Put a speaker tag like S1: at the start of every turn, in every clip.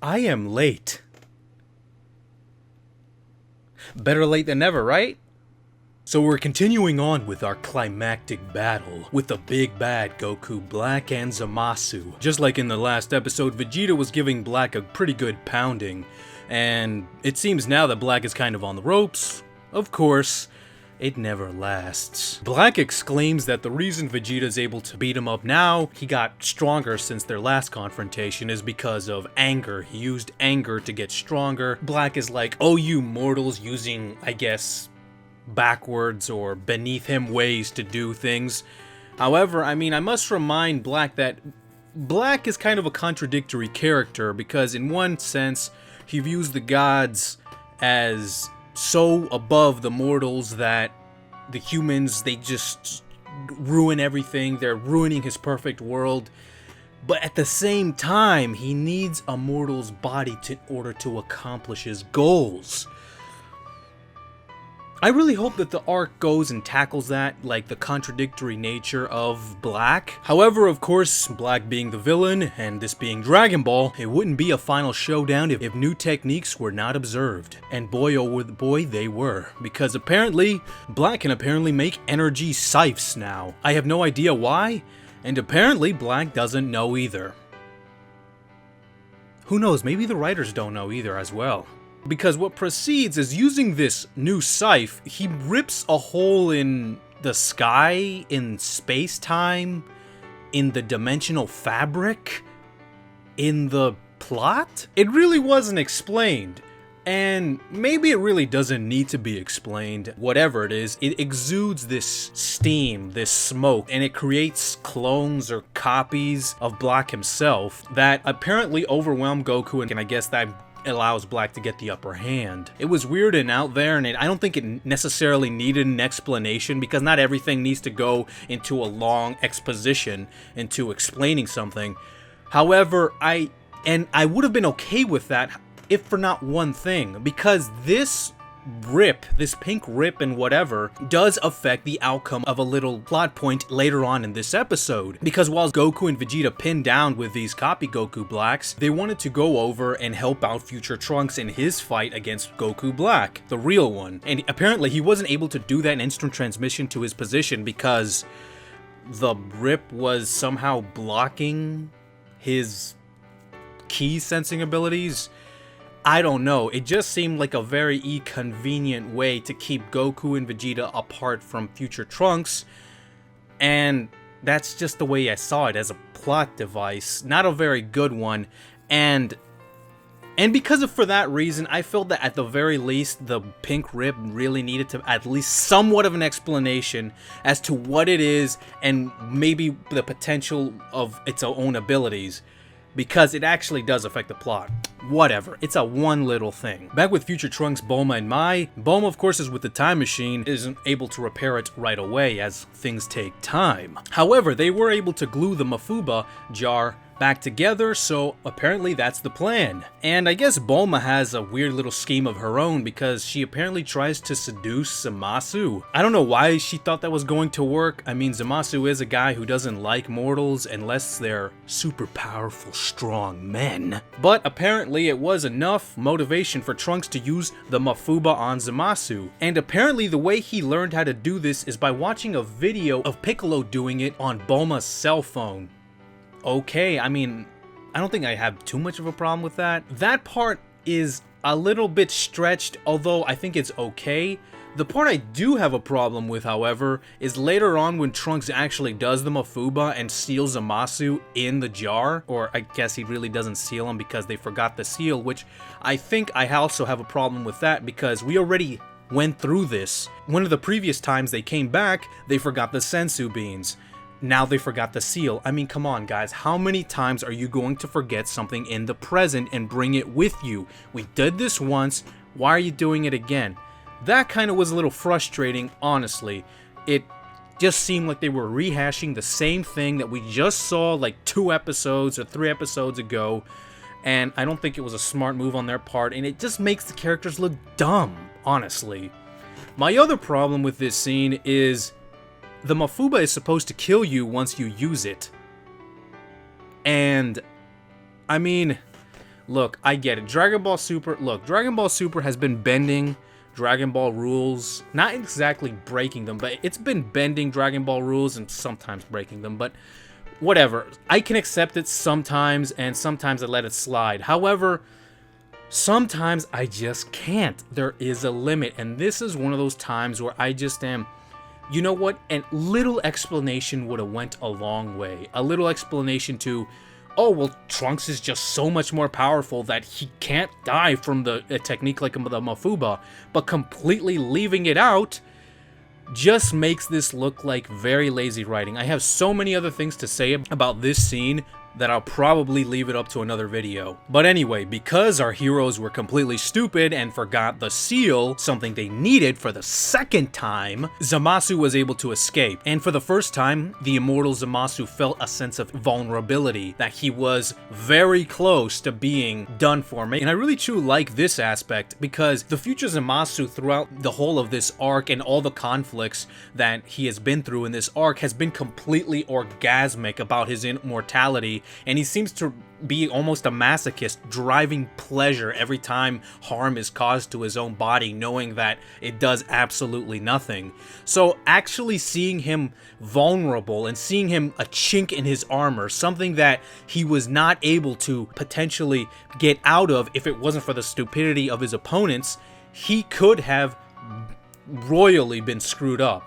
S1: I am late. Better late than never, right? So we're continuing on with our climactic battle with the big bad Goku, Black, and Zamasu. Just like in the last episode, Vegeta was giving Black a pretty good pounding, and it seems now that Black is kind of on the ropes. Of course, it never lasts. Black exclaims that the reason Vegeta is able to beat him up now, he got stronger since their last confrontation, is because of anger. He used anger to get stronger. Black is like, oh, you mortals using, I guess, backwards or beneath him ways to do things. However, I must remind Black that Black is kind of a contradictory character because in one sense, he views the gods as so above the mortals that the humans, they just ruin everything. They're ruining his perfect world. But at the same time, he needs a mortal's body in order to accomplish his goals. I really hope that the arc goes and tackles that, like the contradictory nature of Black. However, of course, Black being the villain, and this being Dragon Ball, it wouldn't be a final showdown if new techniques were not observed. And boy oh boy, they were. Because apparently, Black can make energy scythes now. I have no idea why, and apparently Black doesn't know either. Who knows, maybe the writers don't know either as well. Because what proceeds is using this new scythe, he rips a hole in the sky, in space-time, in the dimensional fabric, in the plot? It really wasn't explained. And maybe it really doesn't need to be explained. Whatever it is, it exudes this steam, this smoke, and it creates clones or copies of Black himself that apparently overwhelm Goku, and I guess that allows Black to get the upper hand. It was weird and out there, and I don't think it necessarily needed an explanation because not everything needs to go into a long exposition into explaining something. However, I would have been okay with that if for not one thing, because this rip, this pink rip and whatever, does affect the outcome of a little plot point later on in this episode. Because while Goku and Vegeta pinned down with these copy Goku Blacks, they wanted to go over and help out future Trunks in his fight against Goku Black, the real one. And apparently he wasn't able to do that in instant transmission to his position because the rip was somehow blocking his key sensing abilities. I don't know, it just seemed like a very inconvenient way to keep Goku and Vegeta apart from future Trunks, and that's just the way I saw it, as a plot device, not a very good one, and because for that reason, I felt that at the very least, the pink rip really needed to at least somewhat of an explanation as to what it is, and maybe the potential of its own abilities. Because it actually does affect the plot. Whatever, it's a one little thing. Back with future Trunks, Bulma, and Mai. Bulma, of course, is with the time machine, isn't able to repair it right away as things take time. However, they were able to glue the Mafuba jar back together, so apparently that's the plan. And I guess Bulma has a weird little scheme of her own because she apparently tries to seduce Zamasu. I don't know why she thought that was going to work. I mean, Zamasu is a guy who doesn't like mortals unless they're super powerful, strong men. But apparently it was enough motivation for Trunks to use the Mafuba on Zamasu. And apparently the way he learned how to do this is by watching a video of Piccolo doing it on Bulma's cell phone. Okay, I mean, I don't think I have too much of a problem with that. That part is a little bit stretched, although I think it's okay. The part I do have a problem with, however, is later on when Trunks actually does the Mafuba and seals Zamasu in the jar, or I guess he really doesn't seal him because they forgot the seal, which I think I also have a problem with that because we already went through this. One of the previous times they came back, they forgot the sensu beans. Now they forgot the seal. I mean, come on, guys. How many times are you going to forget something in the present and bring it with you? We did this once. Why are you doing it again? That kind of was a little frustrating, honestly. It just seemed like they were rehashing the same thing that we just saw like 2 episodes or 3 episodes ago. And I don't think it was a smart move on their part. And it just makes the characters look dumb, honestly. My other problem with this scene is the Mafuba is supposed to kill you once you use it. And, I mean, Look, I get it. Dragon Ball Super, look, Dragon Ball Super has been bending Dragon Ball rules, not exactly breaking them, but it's been bending Dragon Ball rules and sometimes breaking them, but whatever. I can accept it sometimes, and sometimes I let it slide. However, sometimes I just can't. There is a limit, and this is one of those times where I just am, you know what, a little explanation would have went a long way. A little explanation to, oh, well, Trunks is just so much more powerful that he can't die from a technique like the Mafuba, but completely leaving it out just makes this look like very lazy writing. I have so many other things to say about this scene that I'll probably leave it up to another video. But anyway, because our heroes were completely stupid and forgot the seal, something they needed for the second time, Zamasu was able to escape. And for the first time, the immortal Zamasu felt a sense of vulnerability, that he was very close to being done for. And I really truly like this aspect, because the future Zamasu throughout the whole of this arc and all the conflicts that he has been through in this arc has been completely orgasmic about his immortality. And he seems to be almost a masochist, driving pleasure every time harm is caused to his own body, knowing that it does absolutely nothing. So actually seeing him vulnerable and seeing him a chink in his armor, something that he was not able to potentially get out of if it wasn't for the stupidity of his opponents, he could have royally been screwed up.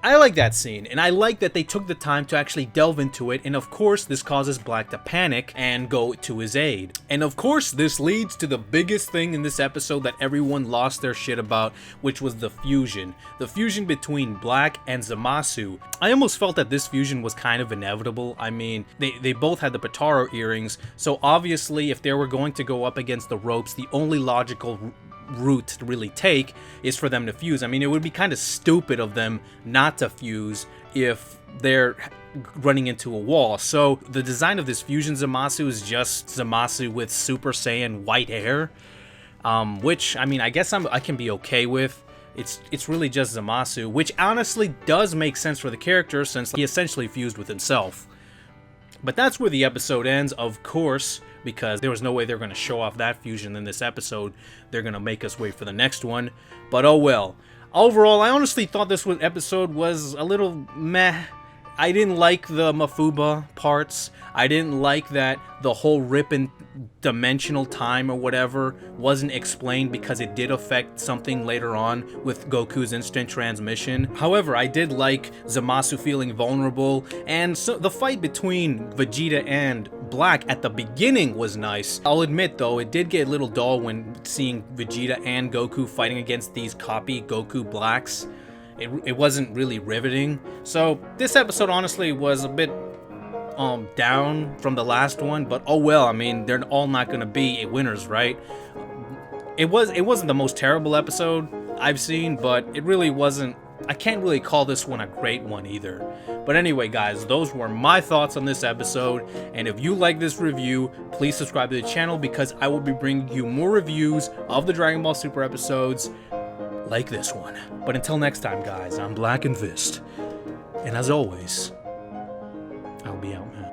S1: I like that scene, and I like that they took the time to actually delve into it, and of course this causes Black to panic and go to his aid. And of course this leads to the biggest thing in this episode that everyone lost their shit about, which was the fusion. The fusion between Black and Zamasu. I almost felt that this fusion was kind of inevitable. I mean, they both had the Potaro earrings, so obviously if they were going to go up against the ropes, the only logical route to really take is for them to fuse. I mean, it would be kind of stupid of them not to fuse if they're running into a wall. So the design of this fusion Zamasu is just Zamasu with Super Saiyan white hair, which, I mean, I guess I can be okay with. It's really just Zamasu, which honestly does make sense for the character since he essentially fused with himself. But that's where the episode ends, of course, because there was no way they're going to show off that fusion in this episode. They're going to make us wait for the next one. But oh well. Overall, I honestly thought this episode was a little meh. I didn't like the Mafuba parts. I didn't like that the whole rip in dimensional time or whatever wasn't explained because it did affect something later on with Goku's instant transmission. However, I did like Zamasu feeling vulnerable, and so the fight between Vegeta and Black at the beginning was nice. I'll admit though, it did get a little dull when seeing Vegeta and Goku fighting against these copy Goku Blacks. It wasn't really riveting. So this episode honestly was a bit down from the last one, but oh well. I mean, they're all not gonna be winners, right? It wasn't the most terrible episode I've seen, but it really wasn't. I can't really call this one a great one either. But anyway, guys, those were my thoughts on this episode, and if you like this review, please subscribe to the channel because I will be bringing you more reviews of the Dragon Ball Super episodes like this one. But until next time, guys, I'm Blackenfist, and as always, I'll be out, man.